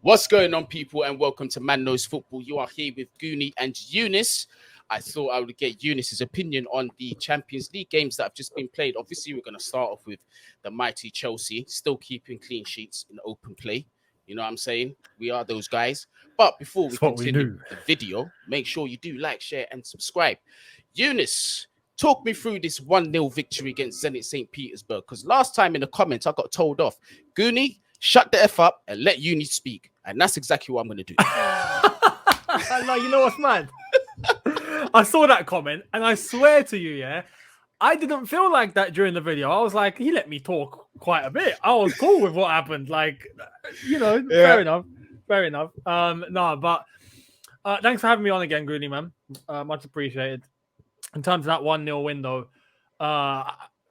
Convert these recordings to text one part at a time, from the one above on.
What's going on, people, and welcome to Man Knows Football. You are here with Guni and Younes. I thought I would get Younes' opinion on the Champions League games that have just been played. Obviously, we're going to start off with the mighty Chelsea, still keeping clean sheets in open play. You know what I'm saying? We are those guys. But before we continue the video, make sure you do like, share, and subscribe. Younes, talk me through this 1-0 victory against Zenit St Petersburg. Because last time in the comments, I got told off. Guni, shut the F up and let Younes speak. And that's exactly what I'm going to do. No, you know what's mad? I saw that comment and I swear to you, I didn't feel like that during the video. I was like, he let me talk quite a bit. I was cool with what happened. Like, fair enough. Thanks for having me on again, Guni, man. Much appreciated. In terms of that 1-0 window,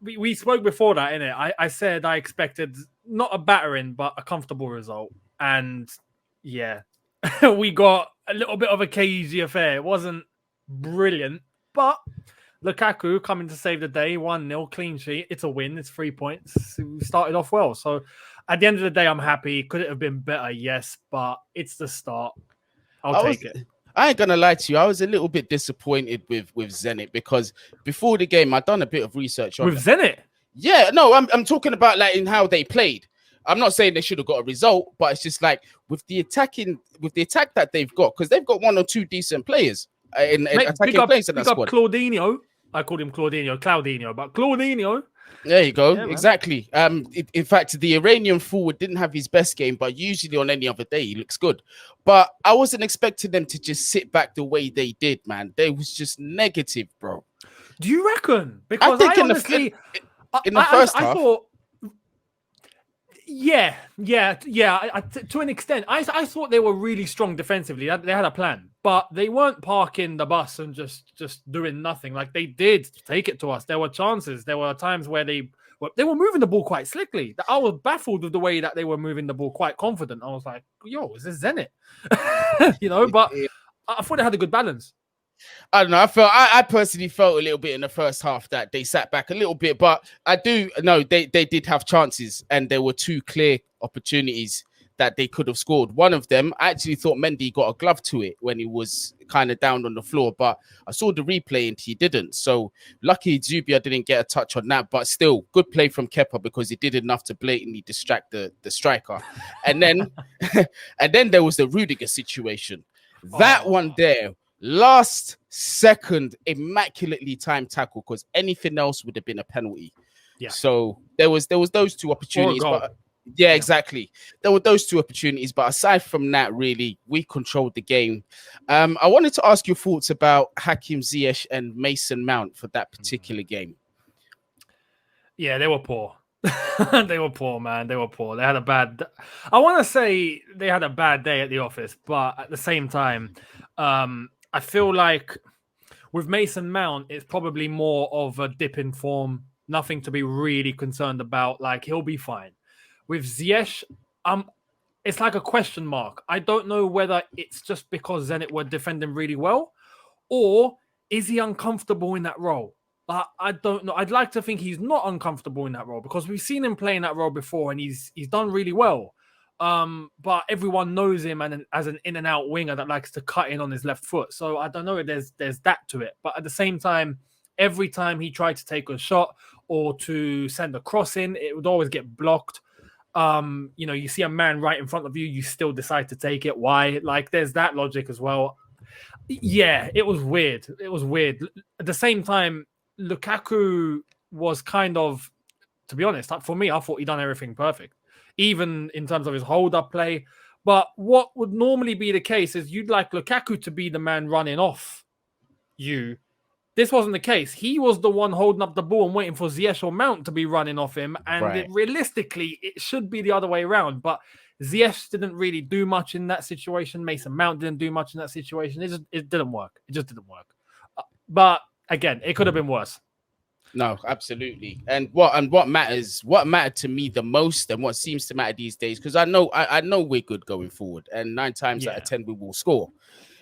we spoke before that, innit? I said I expected not a battering, but a comfortable result. And yeah, we got a little bit of a cagey affair. It wasn't brilliant, but Lukaku coming to save the day, 1-0, clean sheet. It's a win. It's 3 points. We started off well. So at the end of the day, I'm happy. Could it have been better? Yes, but it's the start. I'll take it. I ain't gonna lie to you. I was a little bit disappointed with Zenit because before the game, I'd done a bit of research on Zenit. Yeah, no, I'm talking about like in how they played. I'm not saying they should have got a result, but it's just like with the attack that they've got, because they've got one or two decent players in attacking players in that squad. Claudinho. I called him Claudinho, but Claudinho. There you go. Yeah, exactly. In fact, the Iranian forward didn't have his best game, but usually on any other day, he looks good. But I wasn't expecting them to just sit back the way they did, man. They was just negative, bro. Do you reckon? Because I honestly... In the first half, I thought, to an extent, I thought they were really strong defensively. They had a plan, but they weren't parking the bus and just doing nothing. Like they did take it to us. There were chances. There were times where they were moving the ball quite slickly. I was baffled with the way that they were moving the ball, quite confident. I was like, "Yo, is this Zenit?" But I thought they had a good balance. I don't know. I personally felt a little bit in the first half that they sat back a little bit, but I do know they did have chances, and there were two clear opportunities that they could have scored. One of them, I actually thought Mendy got a glove to it when he was kind of down on the floor, but I saw the replay and he didn't. So lucky Zubia didn't get a touch on that, but still good play from Kepa because he did enough to blatantly distract the striker. And then and then there was the Rudiger situation. That one there. Last second, immaculately timed tackle, because anything else would have been a penalty. Yeah. So there was those two opportunities. But exactly. There were those two opportunities. But aside from that, really, we controlled the game. I wanted to ask your thoughts about Hakim Ziyech and Mason Mount for that particular game. Yeah, they were poor. They were poor, man. They were poor. They had a bad... I want to say they had a bad day at the office, but at the same time... I feel like with Mason Mount, it's probably more of a dip in form. Nothing to be really concerned about. Like, he'll be fine. With Ziyech, it's like a question mark. I don't know whether it's just because Zenit were defending really well, or is he uncomfortable in that role? I don't know. I'd like to think he's not uncomfortable in that role because we've seen him play in that role before and he's done really well. But everyone knows him as an in and out winger that likes to cut in on his left foot. So I don't know if there's that to it. But at the same time, every time he tried to take a shot or to send a cross in, it would always get blocked. You see a man right in front of you, you still decide to take it. Why? Like there's that logic as well. Yeah, it was weird. At the same time, Lukaku was kind of, to be honest, for me, I thought he'd done everything perfect. Even in terms of his hold-up play. But what would normally be the case is you'd like Lukaku to be the man running off you. This wasn't the case. He was the one holding up the ball and waiting for Ziyech or Mount to be running off him. And realistically, it should be the other way around. But Ziyech didn't really do much in that situation. Mason Mount didn't do much in that situation. It didn't work. It just didn't work. But again, it could have been worse. No, absolutely. And what mattered to me the most, and what seems to matter these days, because I know we're good going forward, and 9 times out of 10 we will score.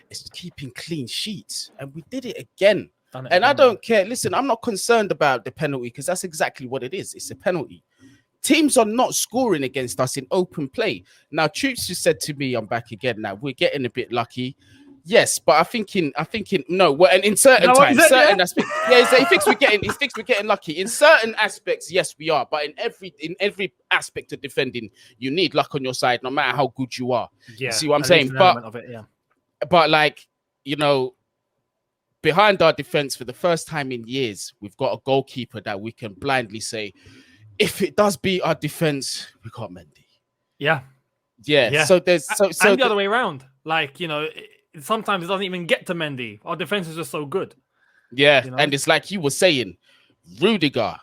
It's keeping clean sheets, and we did it again. And I don't care. Listen, I'm not concerned about the penalty because that's exactly what it is. It's a penalty. teams are not scoring against us in open play. Now, Troops just said to me, I'm back again now. We're getting a bit lucky. Yes, but I'm thinking, no. Well, and in certain times, aspects, he thinks we're getting lucky. In certain aspects, yes, we are. But in every aspect of defending, you need luck on your side, no matter how good you are. Yeah, you see what I'm saying? But like, you know, behind our defense for the first time in years, we've got a goalkeeper that we can blindly say, if it does beat our defense, we got Mendy. Yeah. So there's and the other way around. Like, you know, sometimes it doesn't even get to Mendy. Our defense is just so good. Yeah, you know? And it's like you were saying, Rudiger.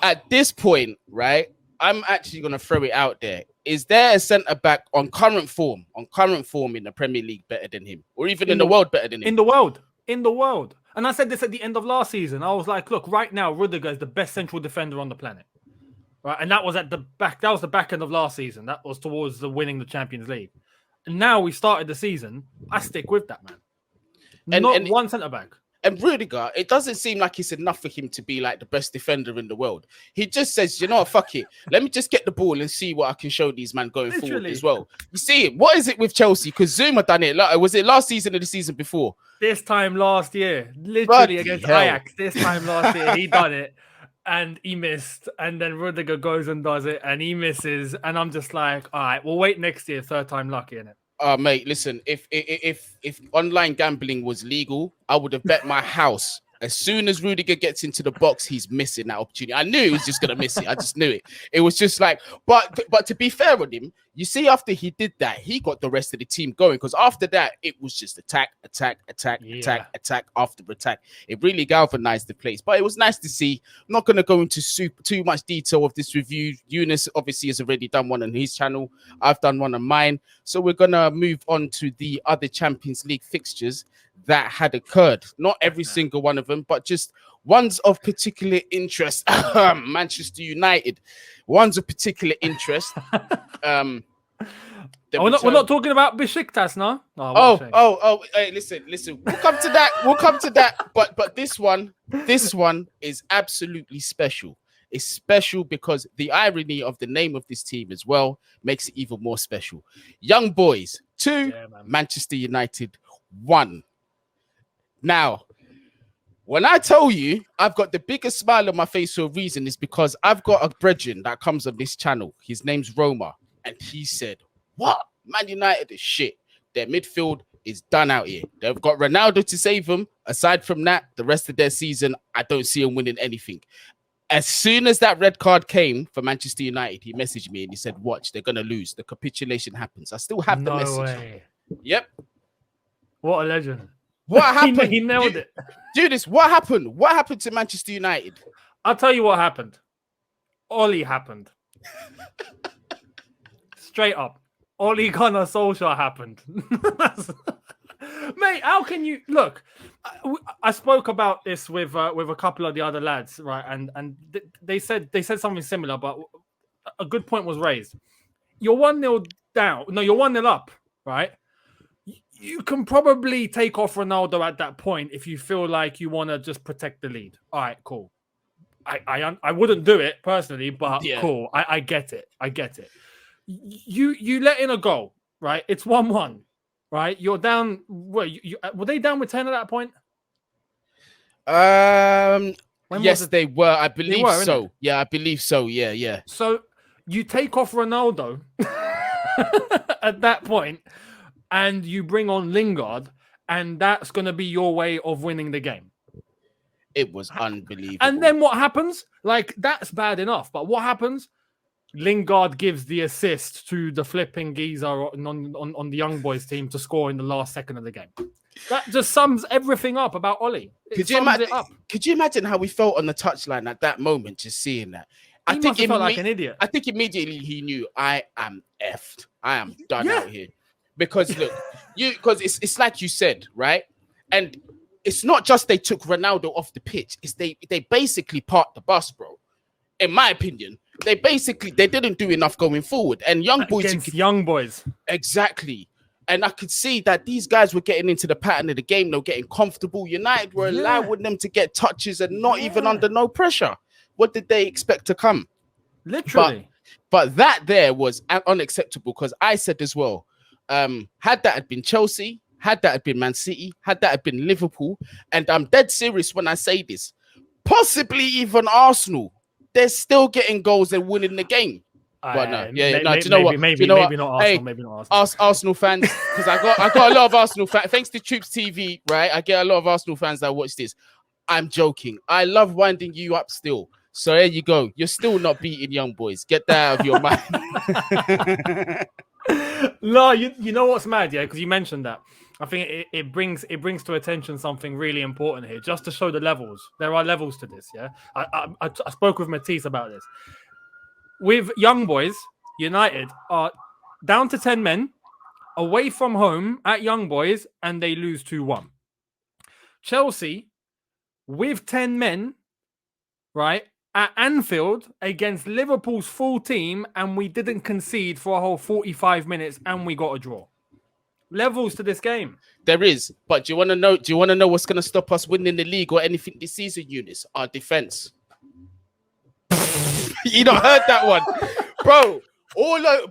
At this point, right? I'm actually gonna throw it out there. Is there a centre back on current form in the Premier League better than him, or even in the world better than him? In the world. And I said this at the end of last season. I was like, look, right now, Rudiger is the best central defender on the planet. Right, and that was at the back. That was the back end of last season. That was towards the winning the Champions League. And now we started the season. I stick with that, man. Not one centre back. And Rudiger, it doesn't seem like it's enough for him to be like the best defender in the world. He just says, you know what, fuck it. Let me just get the ball and see what I can show these men going forward as well. You see, what is it with Chelsea? Because Zuma done it. Was it last season or the season before? This time last year. Literally against Ajax. This time last year, he done it. And he missed. And then Rudiger goes and does it. And he misses. And I'm just like, all right, we'll wait next year. Third time lucky, innit? Mate, listen, if online gambling was legal, I would have bet my house. As soon as Rudiger gets into the box, he's missing that opportunity. I knew he was just going to miss it. I just knew it. It was just like, but to be fair on him, you see, after he did that, he got the rest of the team going. Because after that, it was just attack after attack. It really galvanized the place. But it was nice to see. I'm not going to go into too much detail of this review. Younes obviously has already done one on his channel. I've done one on mine. So we're going to move on to the other Champions League fixtures that had occurred. Not every single one of them, but just ones of particular interest. Manchester United, ones of particular interest. We're not talking about Besiktas, no? Hey, listen. We'll come to that. But this one is absolutely special. It's special because the irony of the name of this team as well makes it even more special. Young Boys 2, Manchester United 1. Now, when I tell you I've got the biggest smile on my face for a reason, is because I've got a brethren that comes on this channel. His name's Roma. And he said, what? Man United is shit. Their midfield is done out here. They've got Ronaldo to save them. Aside from that, the rest of their season, I don't see them winning anything. As soon as that red card came for Manchester United, he messaged me and he said, watch, they're going to lose. The capitulation happens. I still have the message. Way. Yep. What a legend. What happened? He nailed it. Judas, what happened? What happened to Manchester United? I'll tell you what happened. Ollie happened. Straight up. Ole Gunnar Solskjaer happened. Mate, how can you... Look, I spoke about this with a couple of the other lads, right? And they said something similar, but a good point was raised. You're 1-0 down. No, you're 1-0 up, right? You can probably take off Ronaldo at that point if you feel like you want to just protect the lead. All right, cool. I wouldn't do it personally, but cool. I get it. You let in a goal, right? It's 1-1, right? You're down. Were they down with 10 at that point? Yes, they were. I believe so. Yeah, I believe so. Yeah. So you take off Ronaldo at that point, and you bring on Lingard, and that's going to be your way of winning the game. It was unbelievable. And then what happens? Like, that's bad enough. But what happens? Lingard gives the assist to the flipping geezer on the young boys team to score in the last second of the game. That just sums everything up about Ollie. Could you imagine how we felt on the touchline at that moment, just seeing that? I think he felt like an idiot. I think immediately he knew, I am effed. I am done out here. Because look, because it's like you said, right? And it's not just they took Ronaldo off the pitch. It's they basically parked the bus, bro. In my opinion, they didn't do enough going forward. And young boys, exactly. And I could see that these guys were getting into the pattern of the game. They were getting comfortable. United were allowing them to get touches and not even under no pressure. What did they expect to come? Literally. But that there was unacceptable because I said as well, had that had been Chelsea, had that had been Man City, had that had been Liverpool, and I'm dead serious when I say this, possibly even Arsenal, they're still getting goals and winning the game. But no, do you know what? Maybe not Arsenal. Hey, maybe not Arsenal. Arsenal fans, because I got a lot of Arsenal fans. Thanks to Troops TV, right? I get a lot of Arsenal fans that watch this. I'm joking. I love winding you up still. So there you go. You're still not beating young boys. Get that out of your mind. No, you know what's mad, yeah? Because you mentioned that. I think it brings to attention something really important here, just to show the levels. There are levels to this, yeah. I spoke with Matisse about this. With young boys, United are down to 10 men, away from home at young boys, and they lose 2-1. Chelsea, with 10 men, right, at Anfield against Liverpool's full team, and we didn't concede for a whole 45 minutes, and we got a draw. Levels to this game. There is, but do you want to know? Do you want to know what's going to stop us winning the league or anything this season, Younes? Our defense. You not heard that one, bro.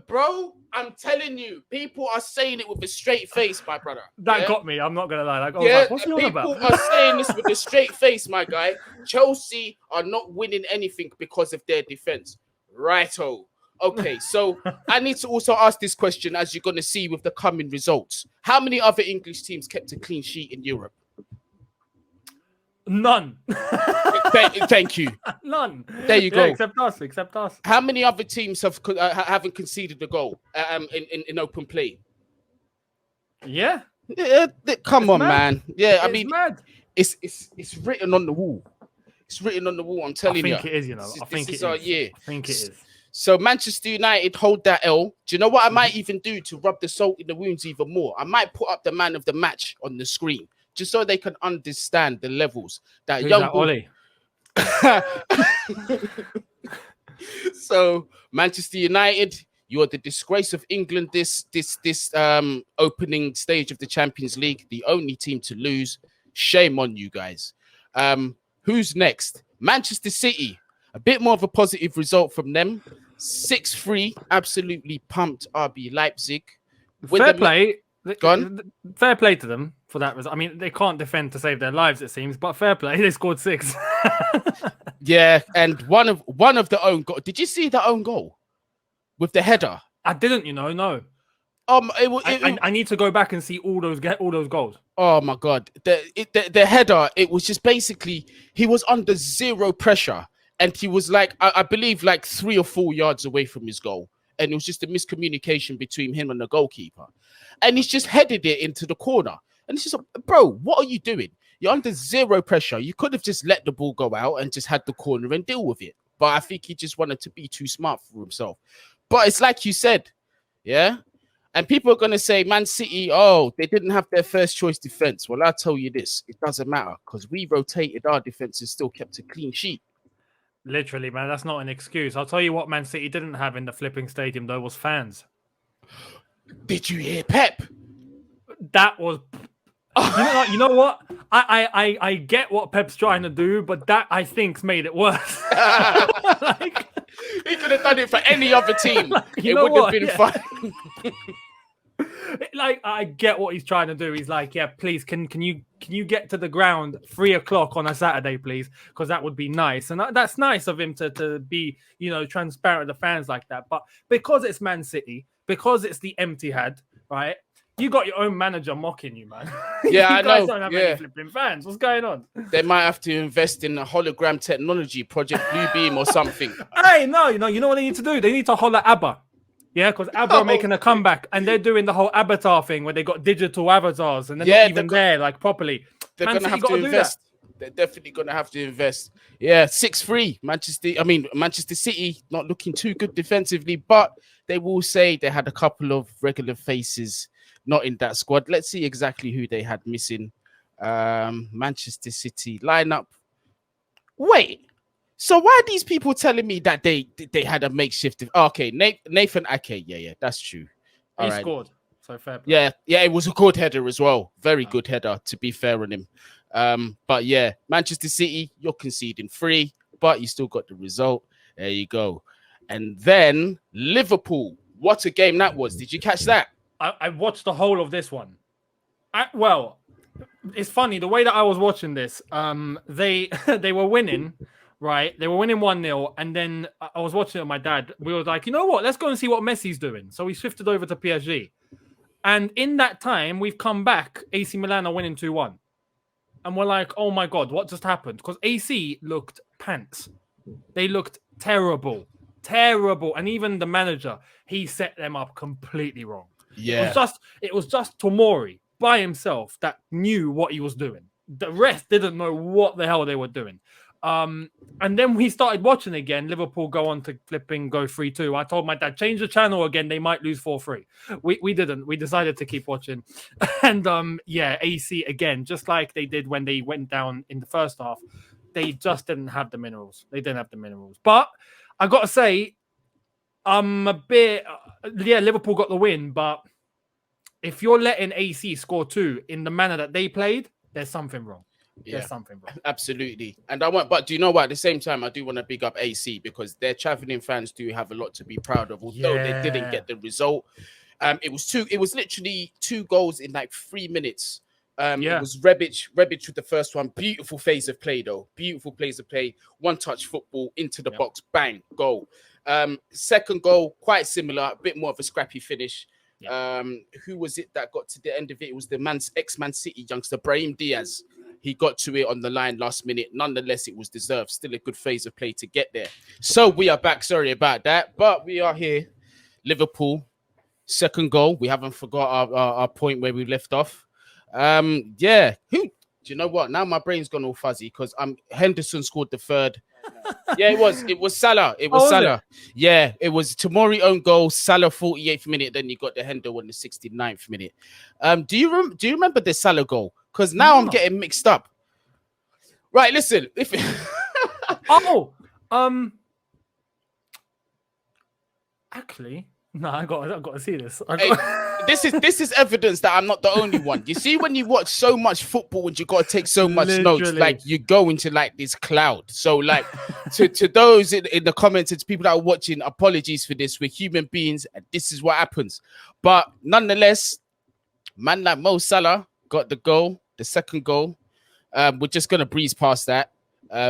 Bro, I'm telling you, people are saying it with a straight face, my brother. That got me. I'm not gonna lie. Like, what's he on about? People are saying this with a straight face, my guy. Chelsea are not winning anything because of their defense. Righto. Okay, so I need to also ask this question, as you're gonna see with the coming results. How many other English teams kept a clean sheet in Europe? None. Thank you. None. There you go. Except us. How many other teams haven't conceded a goal in open play? Yeah. Come on, mad. man. Yeah, I mean, mad. It's written on the wall. It's written on the wall. I'm telling you. I think it is. You know. This is our year. I think it is. So Manchester United hold that L. Do you know what I might even do to rub the salt in the wounds even more? I might put up the man of the match on the screen, just so they can understand the levels that Who's young that, Ollie? So Manchester United, you are the disgrace of England this opening stage of the Champions League, the only team to lose. Shame on you guys. Who's next? Manchester City, a bit more of a positive result from them. 6-3, absolutely pumped RB Leipzig. Fair play. Gone. Fair play to them for that. I mean, they can't defend to save their lives, it seems, but fair play. They scored 6. Yeah, and one of the own goal. Did you see the own goal with the header? I didn't, no. I need to go back and see all those goals. Oh my god, the header. It was just basically he was under zero pressure, and he was like I believe like 3 or 4 yards away from his goal, and it was just a miscommunication between him and the goalkeeper, and he's just headed it into the corner. And it's just, bro, what are you doing? You're under zero pressure. You could have just let the ball go out and just had the corner and deal with it. But I think he just wanted to be too smart for himself. But it's like you said, yeah. And people are going to say, Man City, they didn't have their first choice defense. Well, I'll tell you this, it doesn't matter because we rotated our defense and still kept a clean sheet. Literally, man, that's not an excuse. I'll tell you what Man City didn't have in the flipping stadium, though, was fans. Did you hear Pep? That was... you know what? I get what Pep's trying to do, but that, I think, made it worse. He could have done it for any other team. It would have been fun. I get what he's trying to do. He's like, yeah, please, can you get to the ground 3:00 on a Saturday, please? Because that would be nice. And that's nice of him to be, transparent with the fans like that. But because it's Man City, because it's the empty head, right? You got your own manager mocking you, man. Yeah, you guys don't have any flipping fans. What's going on? They might have to invest in a hologram technology, Project Bluebeam or something. Hey, no, you know what they need to do? They need to holler ABBA. Yeah, because ABBA are making a comeback and they're doing the whole avatar thing where they got digital avatars and they're not even there like properly. They're going to have to invest. They're definitely going to have to invest. Yeah, 6-3. Manchester City not looking too good defensively, but they will say they had a couple of regular faces not in that squad. Let's see exactly who they had missing. Manchester City lineup. Wait, so why are these people telling me that they had a makeshift? Okay, Nathan Ake. Yeah, that's true. He scored. So fair play. Yeah, it was a good header as well. Very good header, to be fair on him. But yeah, Manchester City, you're conceding 3, but you still got the result. There you go. And then Liverpool. What a game that was. Did you catch that? I watched the whole of this one. Well, it's funny the way that I was watching this. They were winning, right? They were winning 1-0, and then I was watching it with my dad. We were like, you know what? Let's go and see what Messi's doing. So we shifted over to PSG, and in that time, we've come back. AC Milan are winning 2-1, and we're like, oh my god, what just happened? Because AC looked pants. They looked terrible, and even the manager, he set them up completely wrong. Yeah, it was just Tomori by himself that knew what he was doing. The rest didn't know what the hell they were doing. And then we started watching again. Liverpool go on to go 3-2. I told my dad, change the channel again. They might lose 4-3. We didn't. We decided to keep watching. And AC again, just like they did when they went down in the first half. They just didn't have the minerals. But I got to say, I'm a bit... Liverpool got the win, but if you're letting AC score 2 in the manner that they played, there's something wrong. There's something wrong. Absolutely. And but do you know what? At the same time, I do want to big up AC because their traveling fans do have a lot to be proud of, although they didn't get the result. It was literally 2 goals in like 3 minutes. It was Rebic with the first one. Beautiful phase of play, though. Beautiful plays of play. One touch football into the box. Bang, goal. Second goal, quite similar, a bit more of a scrappy finish. Who was it that got to the end of it? It was the ex-Man City youngster, Brahim Diaz. He got to it on the line last minute. Nonetheless, it was deserved. Still a good phase of play to get there. So we are back. Sorry about that. But we are here. Liverpool, second goal. We haven't forgot our point where we left off. Who? Do you know what? Now my brain's gone all fuzzy because Henderson scored the third. Yeah, it was Salah. It was Salah. Yeah, it was Tomori own goal, Salah 48th minute. Then you got the Hendo on the 69th minute. Do you remember the Salah goal? Because now I'm getting mixed up. Right, listen. Actually, no, I got to see this. This is evidence that I'm not the only one. You see, when you watch so much football and you got to take so much notes, like you go into like this cloud. So like to those in the comments and to people that are watching, apologies for this. We're human beings and this is what happens. But nonetheless, man like Mo Salah got the goal, the second goal. We're just going to breeze past that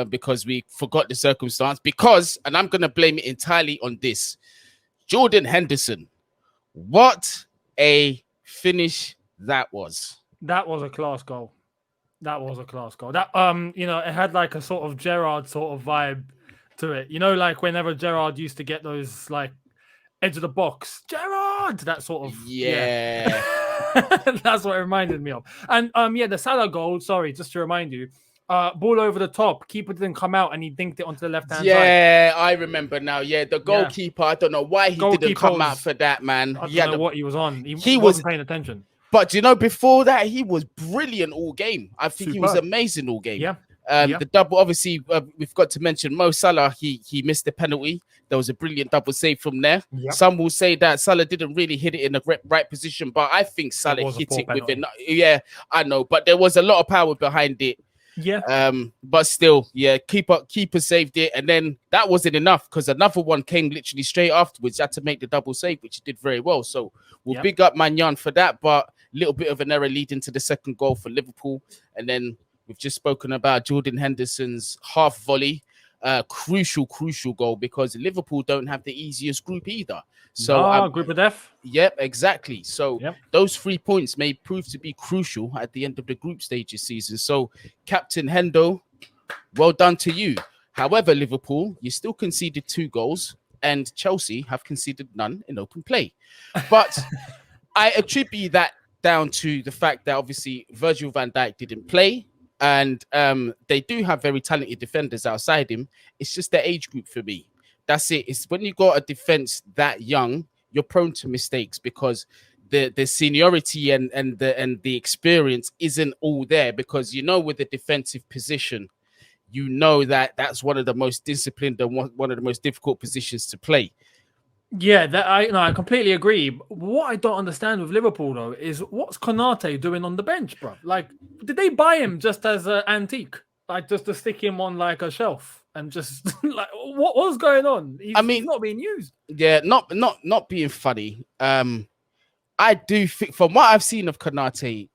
because we forgot the circumstance. And I'm going to blame it entirely on this. Jordan Henderson. What a finish that was. That was a class goal. That, it had like a sort of Gerrard sort of vibe to it. You know, like whenever Gerrard used to get those like edge of the box, Gerrard, that sort of. Yeah. That's what it reminded me of. And the Salah goal, sorry, just to remind you, ball over the top, keeper didn't come out and he dinked it onto the left hand side. Yeah, I remember now. Yeah, the goalkeeper, I don't know why he didn't come out for that, man. I don't know what he was on. He wasn't paying attention. But you know, before that, he was brilliant all game. I think he was amazing all game. Yeah. The double, obviously, we've got to mention Mo Salah. He missed the penalty. There was a brilliant double save from there. Yep. Some will say that Salah didn't really hit it in the right position, but I think Salah hit it with it. Yeah, I know, but there was a lot of power behind it. Yeah. But still, keeper saved it, and then that wasn't enough because another one came literally straight afterwards. Had to make the double save, which he did very well. So we'll big up Magnan for that, but a little bit of an error leading to the second goal for Liverpool, and then. We've just spoken about Jordan Henderson's half volley, crucial goal because Liverpool don't have the easiest group either. So group of death. Yep, exactly. So those 3 points may prove to be crucial at the end of the group stage this season. So Captain Hendo, well done to you. However, Liverpool, you still conceded 2 goals and Chelsea have conceded none in open play. But I attribute that down to the fact that obviously Virgil van Dijk didn't play. And they do have very talented defenders outside him. It's just their age group for me. That's it. It's when you got a defense that young, you're prone to mistakes because the seniority and the experience isn't all there. Because with the defensive position, that's one of the most disciplined and one of the most difficult positions to play. Yeah, I completely agree. What I don't understand with Liverpool though is what's Konate doing on the bench, bro? Like, did they buy him just as an antique? like just to stick him on like a shelf and just like what was going on? He's not being used. Yeah, not being funny. I do think from what I've seen of Konate,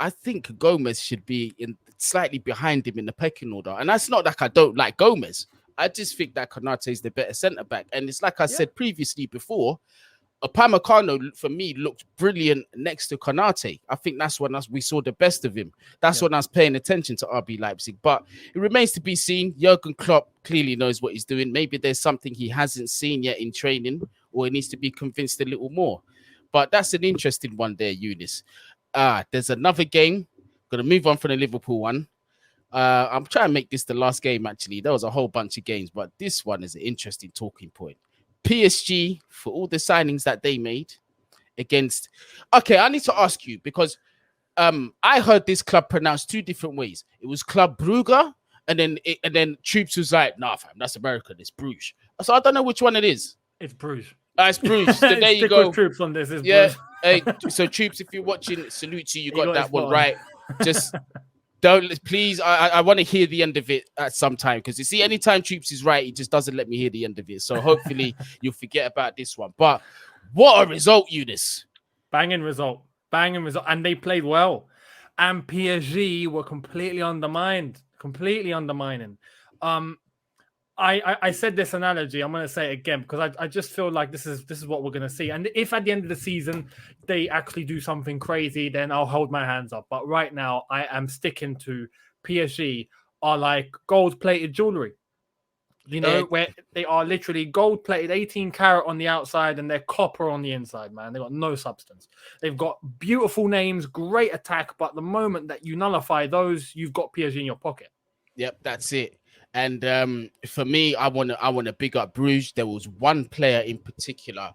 I think Gomez should be in slightly behind him in the pecking order. And that's not like I don't like Gomez. I just think that Konate is the better centre back. And it's like I said previously before, Upamecano for me looked brilliant next to Konate. I think that's when we saw the best of him. That's when I was paying attention to RB Leipzig. But it remains to be seen. Jurgen Klopp clearly knows what he's doing. Maybe there's something he hasn't seen yet in training, or he needs to be convinced a little more. But that's an interesting one there, Younes. There's another game. Gonna move on from the Liverpool one. I'm trying to make this the last game, actually. There was a whole bunch of games, but this one is an interesting talking point. PSG, for all the signings that they made against... Okay, I need to ask you, because I heard this club pronounced two different ways. It was Club Brugge, and then Troops was like, nah, fam, that's American, it's Bruges. So I don't know which one it is. It's Bruges. It's Bruges. So there you go. Troops on this. Bruges. Hey, so Troops, if you're watching, salute you. You got that one right. Just... Don't please. I want to hear the end of it at some time, because you see, anytime Troops is right, he just doesn't let me hear the end of it. So hopefully you'll forget about this one. But what a result, Younes! Banging result, and they played well. And PSG were completely undermined, undermining. I said this analogy. I'm going to say it again because I just feel like this is what we're going to see. And if at the end of the season they actually do something crazy, then I'll hold my hands up. But right now, I am sticking to PSG are like gold-plated jewelry. You know, where they are literally gold-plated, 18 karat on the outside, and they're copper on the inside, man. They've got no substance. They've got beautiful names, great attack, but the moment that you nullify those, you've got PSG in your pocket. Yep, that's it. And for me, I want to big up Bruges. There was one player in particular.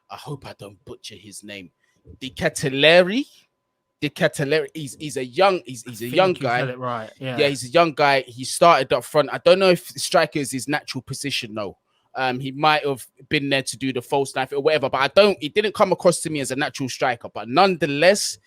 I hope I don't butcher his name. De Ketelaere. He's a young guy. Said it right. Yeah, he's a young guy. He started up front. I don't know if striker is his natural position though. He might have been there to do the false knife or whatever, but it didn't come across to me as a natural striker. But nonetheless,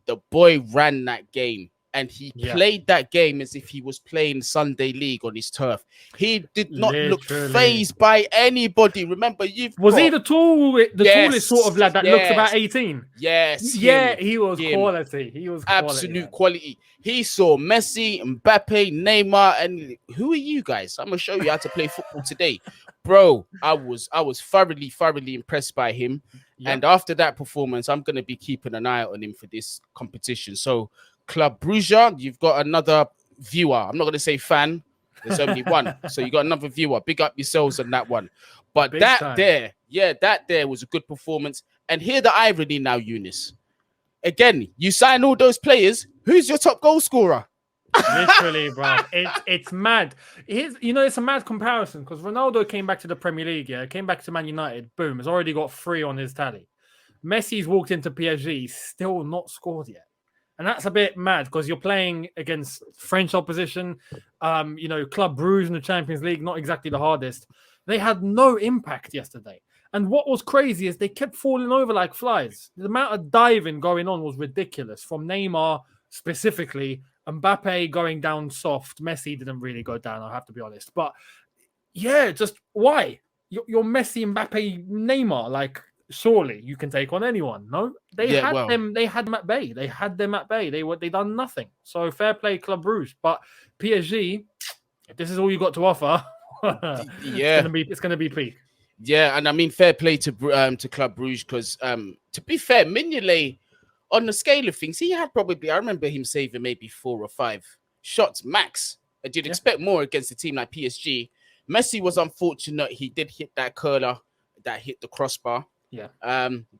the boy ran that game. And he played that game as if he was playing Sunday League on his turf. He did not look fazed by anybody. Remember, he the tallest sort of lad that looks about 18? Yes. He was quality. He was absolute quality. He saw Messi, Mbappe, Neymar, and who are you guys? I'm gonna show you how to play football today, bro. I was thoroughly impressed by him. Yep. And after that performance, I'm gonna be keeping an eye out on him for this competition. So. Club Brugge, you've got another viewer. I'm not going to say fan. There's only one. So you got another viewer. Big up yourselves on that one. But that there was a good performance. And hear the irony now, Younes. Again, you sign all those players. Who's your top goal scorer? Literally, bro. It's mad. It's a mad comparison because Ronaldo came back to the Premier League, came back to Man United. Boom, has already got 3 on his tally. Messi's walked into PSG, still not scored yet. And that's a bit mad because you're playing against French opposition. Club Brugge in the Champions League, not exactly the hardest. They had no impact yesterday. And what was crazy is they kept falling over like flies. The amount of diving going on was ridiculous. From Neymar specifically, Mbappe going down soft. Messi didn't really go down, I have to be honest. But yeah, just why? You're Messi, Mbappe, Neymar, like... Surely you can take on anyone. No, they had them at bay. They had them at bay. They done nothing. So fair play, Club Brugge. But PSG, if this is all you got to offer, it's gonna be peak. Yeah, and I mean fair play to Club Brugge because to be fair, Mignolet on the scale of things, he had probably I remember him saving maybe 4 or 5 shots max. And you'd expect more against a team like PSG. Messi was unfortunate. He did hit that curler that hit the crossbar. Yeah.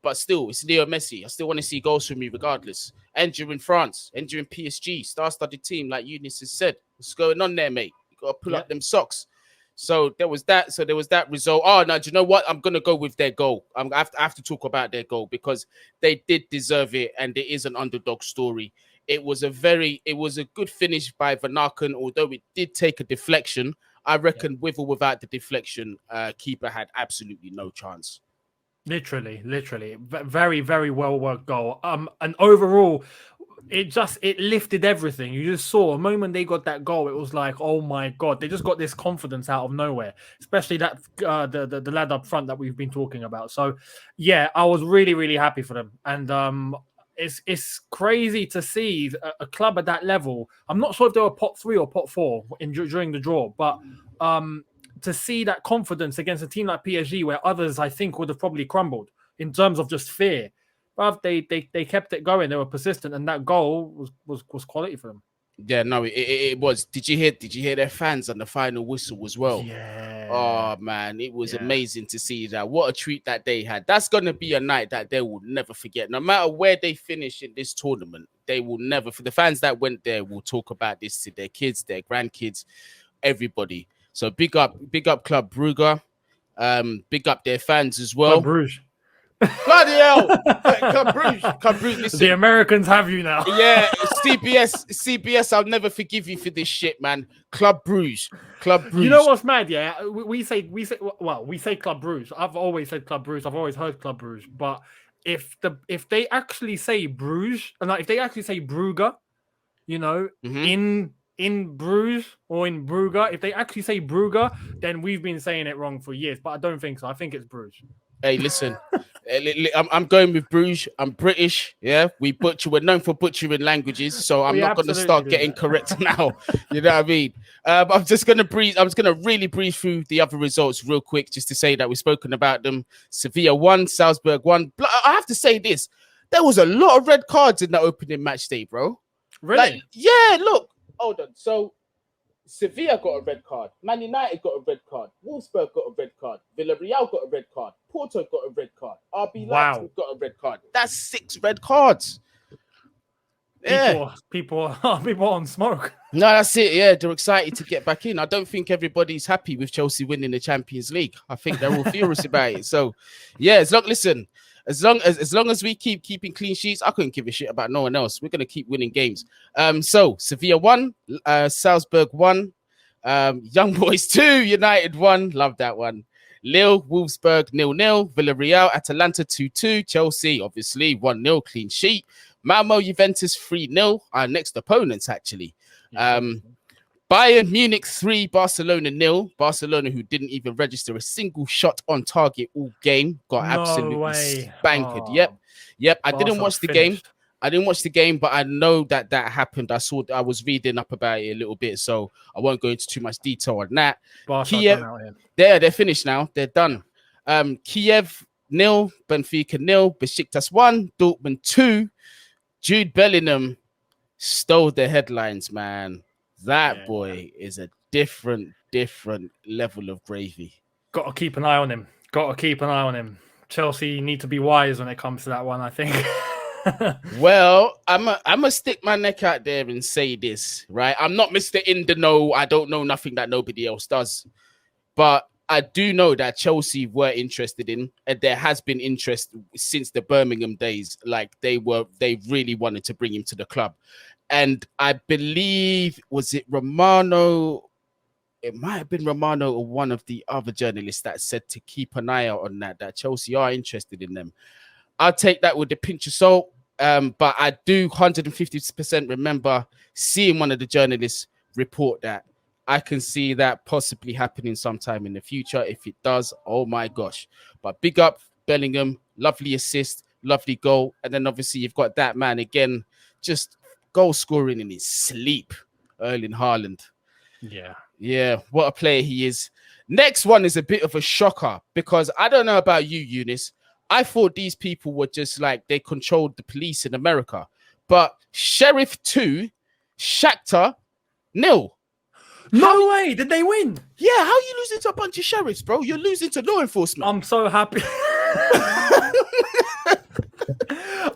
But still, it's Leo Messi. I still want to see goals from me regardless. Entering France, entering PSG, star-studded team, like Younes has said. What's going on there, mate? You got to pull up them socks. So there was that. So there was that result. Oh, no, do you know what? I'm going to go with their goal. I have to talk about their goal because they did deserve it, and it is an underdog story. It was a good finish by Van Aken, although it did take a deflection. I reckon with or without the deflection, keeper had absolutely no chance. Literally. Very, very well worked goal. And overall, it lifted everything. You just saw a moment they got that goal, it was like, oh my god, they just got this confidence out of nowhere, especially that the lad up front that we've been talking about. So yeah, I was really happy for them. And it's crazy to see a club at that level. I'm not sure if they were pot 3 or pot 4 during the draw, but to see that confidence against a team like PSG, where others I think would have probably crumbled in terms of just fear. But they kept it going. They were persistent, and that goal was quality for them. Yeah, no, it was. Did you hear their fans on the final whistle as well? Yeah. Oh man, it was amazing to see that. What a treat that they had. That's gonna be a night that they will never forget. No matter where they finish in this tournament, they will never. For the fans that went there, will talk about this to their kids, their grandkids, everybody. So big up Club Brugge. Big up their fans as well. Club Brugge. Bloody hell! Club Brugge. Listen. The Americans have you now. Yeah, CBS. I'll never forgive you for this shit, man. Club Brugge. You know what's mad? Yeah, we say Club Brugge. I've always said Club Brugge. I've always heard Club Brugge. But if they actually say Bruges, and like if they actually say Brugge, you know, in Bruges or in Brugge, if they actually say Brugge, then we've been saying it wrong for years. But I don't think so. I think it's Bruges. Hey, listen, I'm going with Bruges. I'm British. Yeah, we're known for butchering languages, so I'm not going to start getting correct now. You know what I mean? I'm just going to really breeze through the other results real quick, just to say that we've spoken about them. Sevilla won, Salzburg won. I have to say this: there was a lot of red cards in the opening match day, bro. Really? Yeah. Look, hold on. So Sevilla got a red card. Man United got a red card. Wolfsburg got a red card. Villarreal got a red card. Porto got a red card. RB Leipzig got a red card. That's 6 red cards. Yeah. People on smoke. No, that's it. Yeah, they're excited to get back in. I don't think everybody's happy with Chelsea winning the Champions League. I think they're all furious about it. So, yeah, as long as we keep keeping clean sheets, I couldn't give a shit about no one else. We're gonna keep winning games. So Sevilla won, Salzburg won, Young Boys 2, United won. Love that one. Lille, Wolfsburg 0-0, Villarreal, Atalanta 2-2, Chelsea obviously 1-0 clean sheet. Malmo, Juventus 3-0. Our next opponents actually. Bayern Munich 3, Barcelona 0. Barcelona, who didn't even register a single shot on target all game, got absolutely spankered. Oh, yep. I didn't watch the game, but I know that happened. I was reading up about it a little bit, so I won't go into too much detail on that. Kiev, they're finished now. They're done. Kiev 0, Benfica 0, Besiktas 1, Dortmund 2. Jude Bellingham stole the headlines, man. That boy is a different level of gravy. Got to keep an eye on him. Chelsea need to be wise when it comes to that one, I think. Well, I'm a stick my neck out there and say this, right? I'm not Mr. In the know. I don't know nothing that nobody else does. But I do know that Chelsea were interested in, and there has been interest since the Birmingham days. Like they really wanted to bring him to the club. And I believe, was it Romano? It might have been Romano or one of the other journalists that said to keep an eye out on that Chelsea are interested in them. I'll take that with a pinch of salt. But I do 150% remember seeing one of the journalists report that. I can see that possibly happening sometime in the future. If it does, oh my gosh. But big up Bellingham, lovely assist, lovely goal. And then obviously you've got that man again, just goal scoring in his sleep, Erling Haaland. Yeah, what a player he is. Next one is a bit of a shocker because I don't know about you, Younes. I thought these people were just like they controlled the police in America. But Sheriff 2, Shakhtar 0. No way! Did they win? Yeah, how are you losing to a bunch of sheriffs, bro? You're losing to law enforcement. I'm so happy.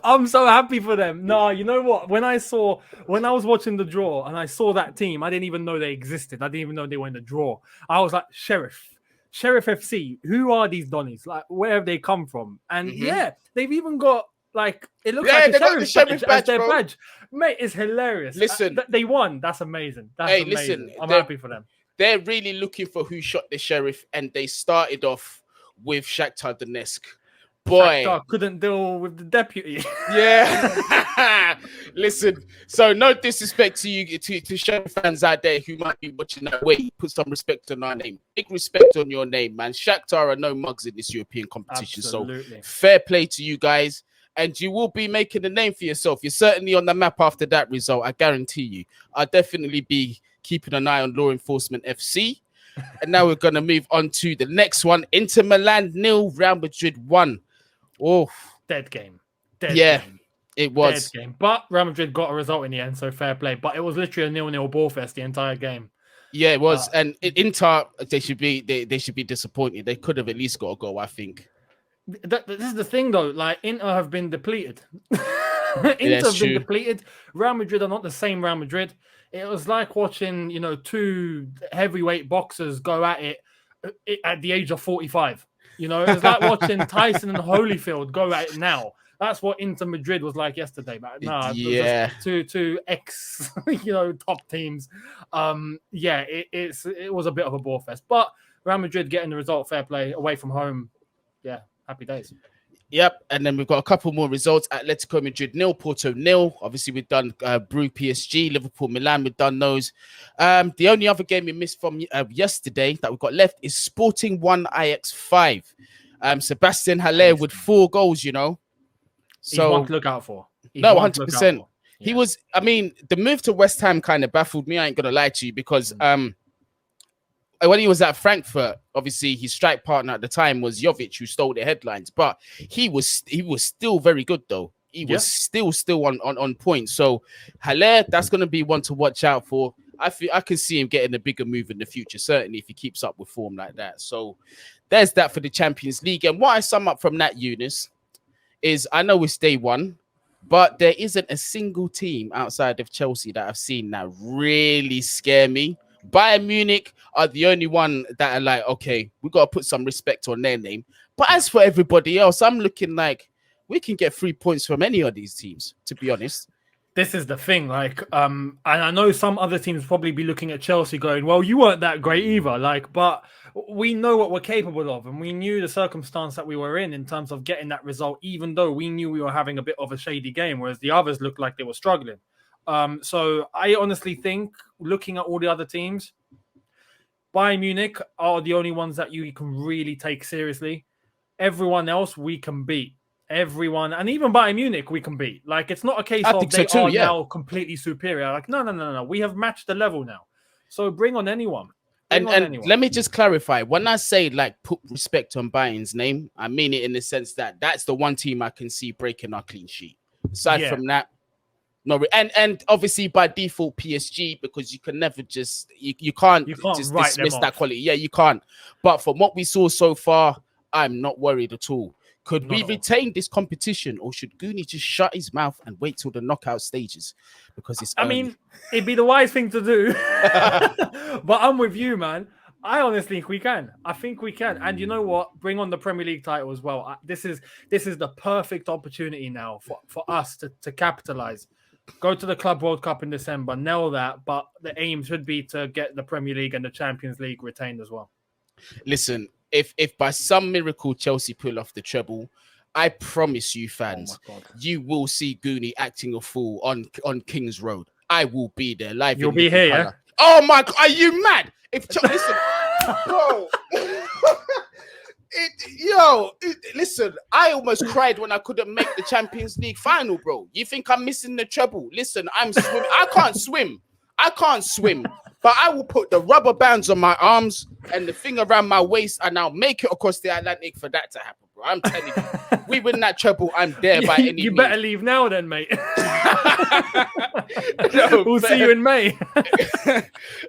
I'm so happy for them. No, you know what? When I was watching the draw and I saw that team, I didn't even know they existed. I didn't even know they were in the draw. I was like, Sheriff FC. Who are these Donnies? Like, where have they come from? And yeah, they've even got like it looks like a sheriff badge as their badge. Mate, it's hilarious. Listen, they won. That's amazing. That's amazing. Listen, I'm happy for them. They're really looking for who shot the sheriff, and they started off with Shakhtar Donetsk. boy. Shakhtar couldn't deal with the deputy. Yeah. Listen, so no disrespect to you, to show fans out there who might be watching that way. Put some respect on our name. Big respect on your name, man. Shakhtar are no mugs in this European competition. Absolutely. So fair play to you guys. And you will be making a name for yourself. You're certainly on the map after that result. I guarantee you. I'll definitely be keeping an eye on Law Enforcement FC. And now we're going to move on to the next one. Inter Milan 0, Real Madrid 1. Oh, dead game. It was. Dead game. But Real Madrid got a result in the end, so fair play. But it was literally a 0-0 ball fest the entire game. Yeah, it was. And Inter, they should be disappointed. They could have at least got a goal, I think. This is the thing, though. Like, Inter have been depleted. Inter have been depleted. Real Madrid are not the same Real Madrid. It was like watching, two heavyweight boxers go at it at the age of 45. It was like watching Tyson and Holyfield go at it now. That's what Inter Madrid was like yesterday. But yeah, two ex, top teams. It was a bit of a ball fest. But Real Madrid getting the result, fair play, away from home. Yeah, happy days. Yep, and then we've got a couple more results. Atletico Madrid 0, Porto 0. Obviously, we've done Brugge PSG, Liverpool, Milan. We've done those. The only other game we missed from yesterday that we've got left is Sporting 1, Ajax 5. Sebastian Haller with 4 goals, So he's one to look out for. 100%. He was, the move to West Ham kind of baffled me. I ain't going to lie to you because when he was at Frankfurt, obviously his strike partner at the time was Jovic, who stole the headlines. But he was still very good, though. He was still on point. So Haller, that's going to be one to watch out for. I can see him getting a bigger move in the future, certainly if he keeps up with form like that. So there's that for the Champions League. And what I sum up from that, Younes, is I know it's day one, but there isn't a single team outside of Chelsea that I've seen that really scare me. Bayern Munich are the only one that are like, okay, we got to put some respect on their name. But as for everybody else, I'm looking like we can get 3 points from any of these teams, to be honest. This is the thing, and I know some other teams probably be looking at Chelsea going, well, you weren't that great either, but we know what we're capable of, and we knew the circumstance that we were in terms of getting that result, even though we knew we were having a bit of a shady game, whereas the others looked like they were struggling. So I honestly think, looking at all the other teams, Bayern Munich are the only ones that you can really take seriously. Everyone else we can beat. Everyone, and even Bayern Munich we can beat. It's not a case of they are now completely superior. No. We have matched the level now. So bring on anyone. And let me just clarify. When I say put respect on Bayern's name, I mean it in the sense that that's the one team I can see breaking our clean sheet. Aside from that, no, and obviously by default PSG, because you can never just you can't just dismiss that quality. Yeah, you can't. But from what we saw so far, I'm not worried at all. Could we retain this competition, or should Guni just shut his mouth and wait till the knockout stages? Because it's early. It'd be the wise thing to do. But I'm with you, man. I honestly think we can. I think we can. And you know what? Bring on the Premier League title as well. This is the perfect opportunity now for us to capitalize. Go to the Club World Cup in December, nail that. But the aim should be to get the Premier League and the Champions League retained as well. Listen, if by some miracle Chelsea pull off the treble, I promise you, fans, you will see Guni acting a fool on King's Road. I will be there live. You'll be here, yeah? Oh my God, are you mad? Listen, bro. Listen, I almost cried when I couldn't make the Champions League final, bro. You think I'm missing the treble? Listen, I'm swimming. I can't swim. But I will put the rubber bands on my arms and the thing around my waist, and I'll make it across the Atlantic for that to happen, bro. I'm telling you, we win that treble, I'm there by any means. You better leave now then, mate. We'll see you in May.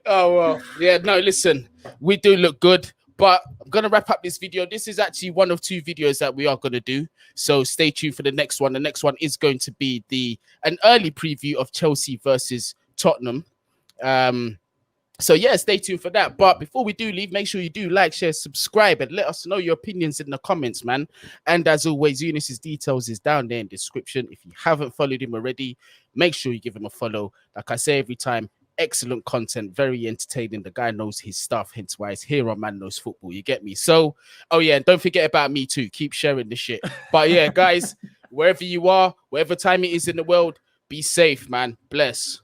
Oh, well. Yeah, no, listen, we do look good. But I'm going to wrap up this video. This is actually one of 2 videos that we are going to do. So stay tuned for the next one. The next one is going to be an early preview of Chelsea versus Tottenham. So yeah, stay tuned for that. But before we do leave, make sure you do like, share, subscribe, and let us know your opinions in the comments, man. And as always, Younes' details is down there in the description. If you haven't followed him already, make sure you give him a follow. Like I say every time, excellent content, very entertaining. The guy knows his stuff, hence why he's here on Man Knows Football. You get me? So, oh yeah, and don't forget about me too. Keep sharing the shit. But yeah, guys, wherever you are, whatever time it is in the world, be safe, man. Bless.